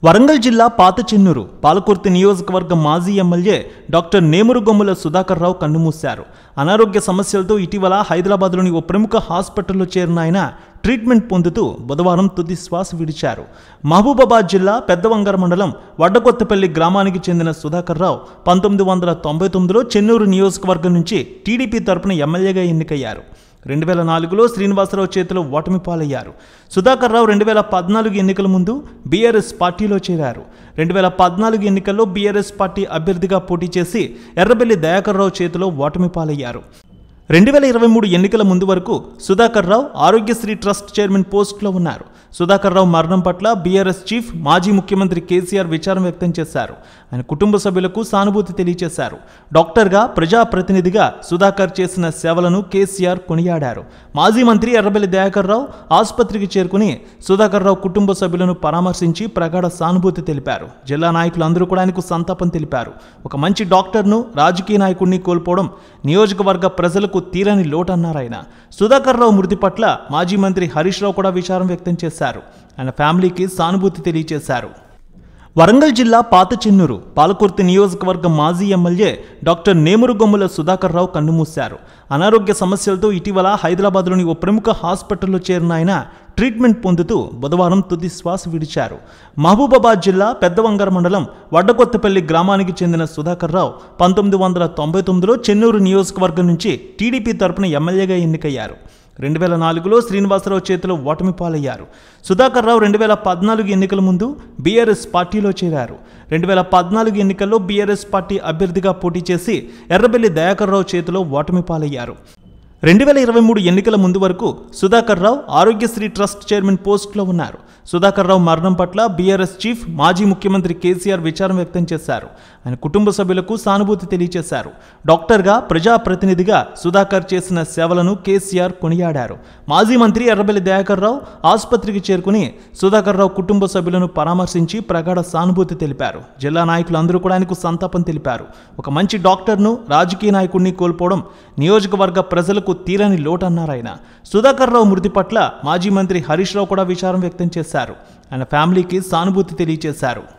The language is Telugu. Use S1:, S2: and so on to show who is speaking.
S1: వరంగల్ జిల్లా పాతచెన్నూరు పాలకుర్తి నియోజకవర్గ మాజీ ఎమ్మెల్యే డాక్టర్ నేమురుగొమ్ముల సుధాకర్ రావు కన్నుమూశారు. అనారోగ్య సమస్యలతో ఇటీవల హైదరాబాద్లోని ఓ ప్రముఖ హాస్పిటల్లో చేరిన ఆయన ట్రీట్మెంట్ పొందుతూ బుధవారం తుది శ్వాస విడిచారు. మహబూబాబాద్ జిల్లా పెద్దవంగర మండలం వడ్డకొత్తపల్లి గ్రామానికి చెందిన సుధాకర్ రావు 1999లో చెన్నూరు నియోజకవర్గం నుంచి టీడీపీ తరపున ఎమ్మెల్యేగా ఎన్నికయ్యారు. 2004లో శ్రీనివాసరావు చేతిలో ఓటమి పాలయ్యారు. సుధాకర్ రావు 2014 ఎన్నికల ముందు బీఆర్ఎస్ పార్టీలో చేరారు. 2014 ఎన్నికల్లో బీఆర్ఎస్ పార్టీ అభ్యర్థిగా పోటీ చేసి ఎర్రబెల్లి దయాకర్ రావు చేతిలో ఓటమి పాలయ్యారు. 2023 ఎన్నికల ముందు వరకు సుధాకర్ రావు ఆరోగ్యశ్రీ ట్రస్ట్ చైర్మన్ పోస్టులో ఉన్నారు. సుధాకర్ రావు మరణం పట్ల బీఆర్ఎస్ చీఫ్ మాజీ ముఖ్యమంత్రి కేసీఆర్ విచారం వ్యక్తం చేశారు. ఆయన కుటుంబ సభ్యులకు సానుభూతి తెలియజేశారు. డాక్టర్గా, ప్రజాప్రతినిధిగా సుధాకర్ చేసిన సేవలను కేసీఆర్ కొనియాడారు. మాజీ మంత్రి ఎర్రబెల్లి దయాకర్ రావు ఆసుపత్రికి చేరుకుని సుధాకర్ రావు కుటుంబ సభ్యులను పరామర్శించి ప్రగాఢ సానుభూతి తెలిపారు. జిల్లా నాయకులు అందరూ కూడా ఆయనకు సంతాపం తెలిపారు. ఒక మంచి డాక్టర్ను, రాజకీయ నాయకుడిని కోల్పోవడం నియోజకవర్గ ప్రజలకు తీరని లోటన్నారు ఆయన. సుధాకర్ రావు మృతి పట్ల మాజీ మంత్రి హరీష్ రావు కూడా విచారం వ్యక్తం చేశారు. ఆయన ఫ్యామిలీకి సానుభూతి తెలియజేశారు. వరంగల్ జిల్లా పాతచెన్నూరు పాలకుర్తి నియోజకవర్గ మాజీ ఎమ్మెల్యే డాక్టర్ నేమురుగొమ్ముల సుధాకర్ రావు కన్నుమూశారు. అనారోగ్య సమస్యలతో ఇటీవల హైదరాబాద్లోని ఓ ప్రముఖ హాస్పిటల్లో చేరిన ఆయన ట్రీట్మెంట్ పొందుతూ బుధవారం తుది శ్వాస విడిచారు. మహబూబాబాద్ జిల్లా పెద్దవంగర మండలం వడ్డకొత్తపల్లి గ్రామానికి చెందిన సుధాకర్ రావు 1999లో చెన్నూరు నియోజకవర్గం నుంచి టీడీపీ తరపున ఎమ్మెల్యేగా ఎన్నికయ్యారు. 2004లో శ్రీనివాసరావు చేతిలో ఓటమి పాలయ్యారు. సుధాకర్ రావు 2014 ఎన్నికల ముందు బీఆర్ఎస్ పార్టీలో చేరారు. 2014 ఎన్నికల్లో బీఆర్ఎస్ పార్టీ అభ్యర్థిగా పోటీ చేసి ఎర్రబెల్లి దయాకర్ రావు చేతిలో ఓటమి పాలయ్యారు. 2023 ఎన్నికల ముందు వరకు సుధాకర్ రావు ఆరోగ్యశ్రీ ట్రస్ట్ చైర్మన్ పోస్టులో ఉన్నారు. సుధాకర్ రావు మరణం పట్ల బీఆర్ఎస్ చీఫ్ మాజీ ముఖ్యమంత్రి కేసీఆర్ విచారం వ్యక్తం చేశారు. ఆయన కుటుంబ సభ్యులకు సానుభూతి తెలియజేశారు. డాక్టర్గా, ప్రజాప్రతినిధిగా సుధాకర్ చేసిన సేవలను కేసీఆర్ కొనియాడారు. మాజీ మంత్రి ఎర్రబెల్లి దయాకర్ రావు ఆసుపత్రికి చేరుకుని సుధాకర్ రావు కుటుంబ సభ్యులను పరామర్శించి ప్రగాఢ సానుభూతి తెలిపారు. జిల్లా నాయకులు అందరూ కూడా ఆయనకు సంతాపం తెలిపారు. ఒక మంచి డాక్టర్ను, రాజకీయ నాయకుడిని కోల్పోవడం నియోజకవర్గ ప్రజలకు తీరని లోటన్నారు ఆయన. సుధాకర్ రావు మృతి పట్ల మాజీ మంత్రి హరీష్ రావు కూడా విచారం వ్యక్తం చేశారు. ఆయన ఫ్యామిలీకి సానుభూతి తెలియజేశారు.